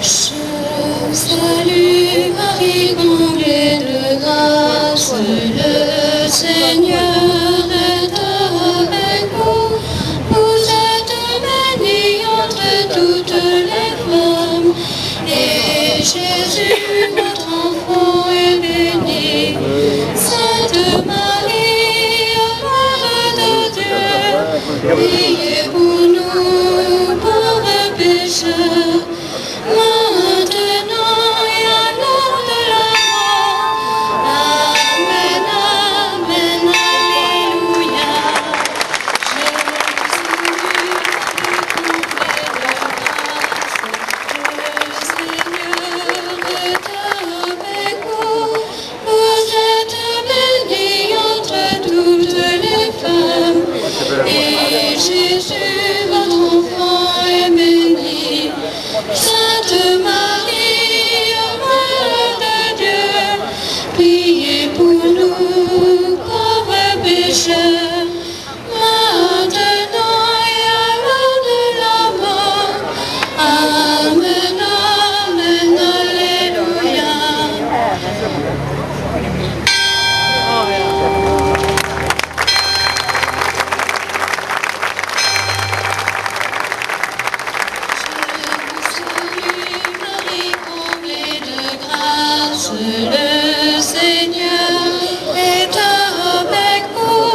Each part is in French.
Je salue Marie, comblée de grâce, le Seigneur est avec vous. Vous êtes bénie entre toutes les femmes, et Jésus, votre enfant, est béni. Sainte Marie, Mère de Dieu, priez pour nous pauvres pécheurs, maintenant et à l'heure de la mort. Amen, amen, alléluia. Jésus, votre enfant, est béni. Sainte Marie, Mère de Dieu, priez pour nous pauvres pécheurs, maintenant et à l'heure de la mort. Amen, amen, alléluia. Le Seigneur est avec vous.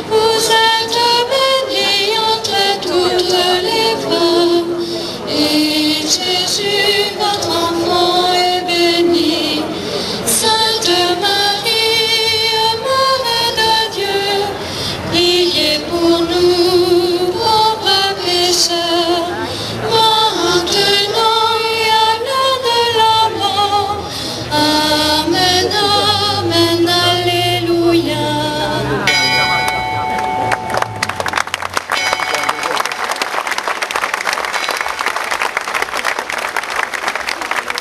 Vous êtes bénie entre toutes les femmes, et Jésus, votre enfant, est béni. Sainte Marie, Mère de Dieu, priez pour nous pauvres pécheurs, maintenant et à l'heure de la mort. Amen, amen, alléluia.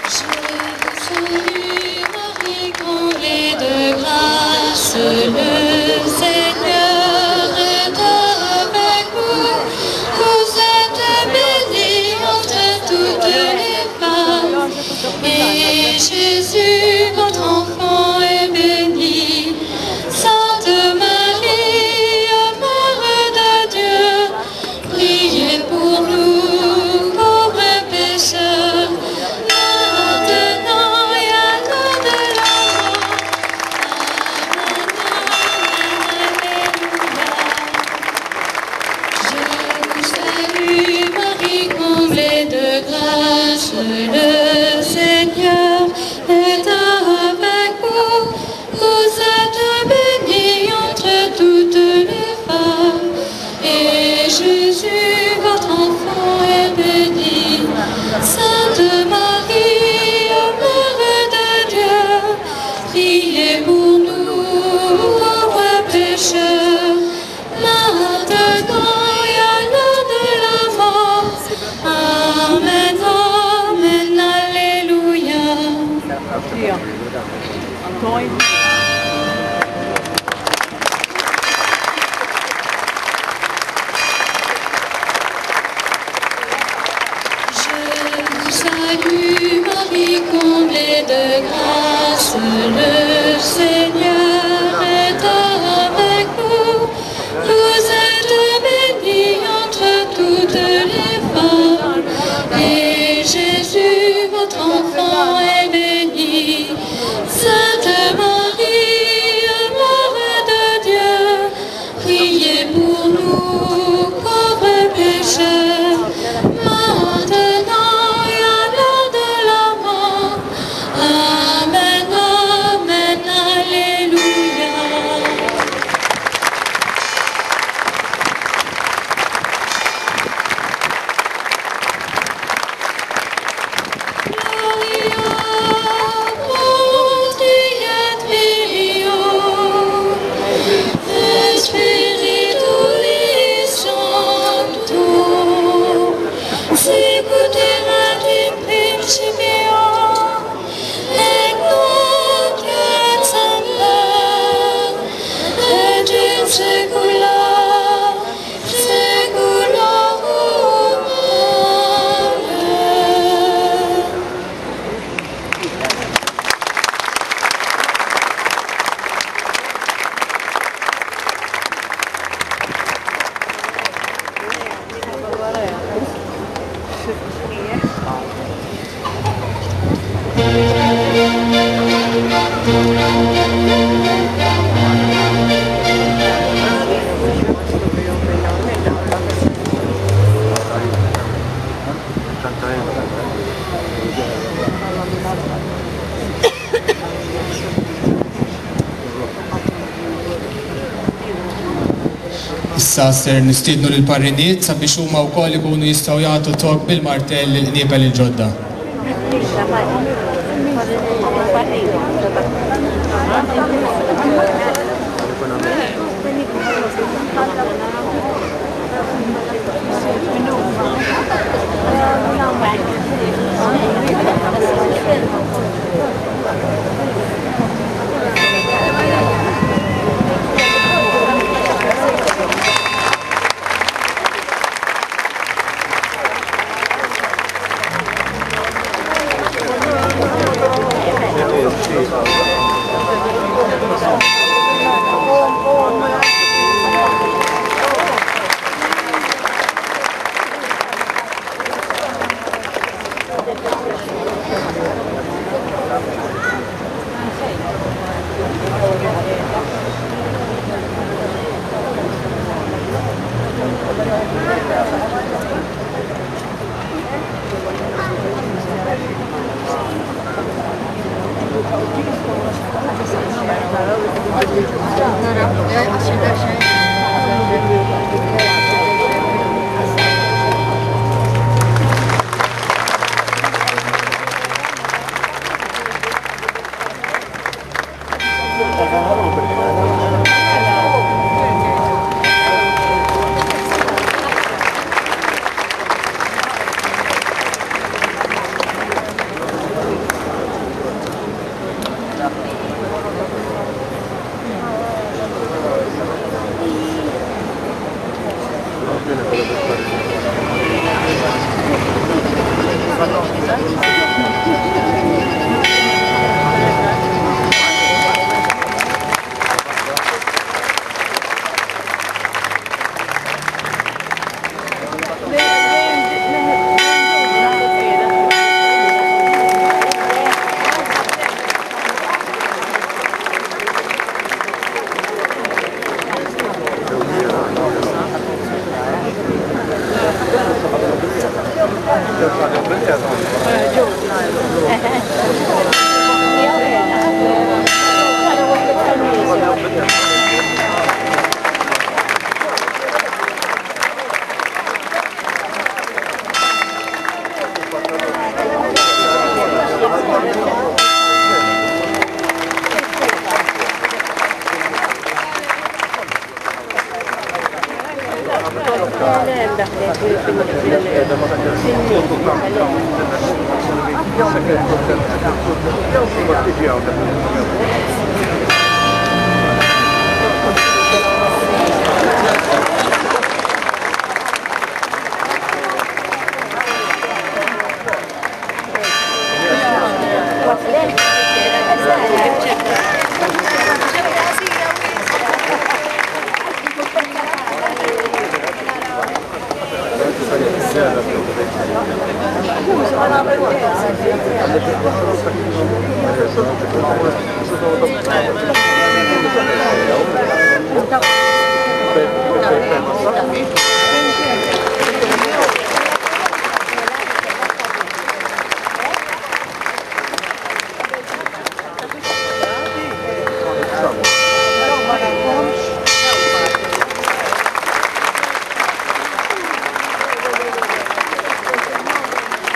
Je salue Marie, comblée de grâce, le Seigneur est avec vous. Vous êtes bénie entre toutes les femmes, et Jésus, votre enfant, est béni. Sainte Marie, Mère de Dieu, priez pour nous pauvres pécheurs, maintenant et à l'heure de la mort. Amen, alléluia. Je vous salue Marie, comblée de grâce, le Seigneur est avec vous. Vous êtes bénie entre toutes les femmes, et Jésus, votre enfant, est béni. Sainte Marie, Mère de Dieu, priez pour nous pauvres pécheurs, maintenant et à l'heure de la mort. Amen, amen, alléluia. Je vous salue Marie, comblée de grâce, le Seigneur est avec vous. Vous êtes bénie entre toutes les femmes, et Jésus, votre enfant, est béni. Sainte Marie, Mère de Dieu, priez pour nous pauvres pécheurs, maintenant et à l'heure de la mort. Amen, amen. Issa ser nistiednu lill-parriniet sabiex huma wkoll ikunu jistgħu jagħtu tok bil-martell lill-qniebel il-ġodda.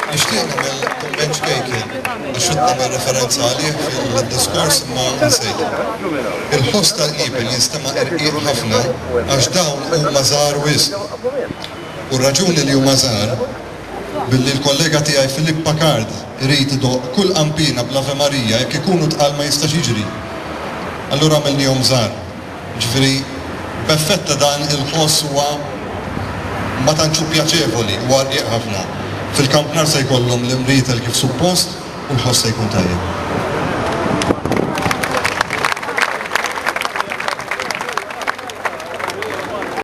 Nixtieq nagħmel kumment ġkejkien biex nagħmel referenza għalih fil-diskors ma nsejt. Il-ħoss tal-qibel jinstema' irqiq ħafna għax dawn huma żgħar wisq. U r-raġuni li huma żgħar billi l-kollega tiegħi Filip Packard irid idoq kull qampina bl-Ave Marija jekk ikunu tqal ma jistax jiġri. Allura għamilnihom żgħar. Ġifieri b'effett dan il-ħoss huwa ma tantxu pjaċevoli u għarqiq ħafna. Fil-kampnar se jkollhom l-imrietel kif suppost u l-ħoss se jkun tajjeb.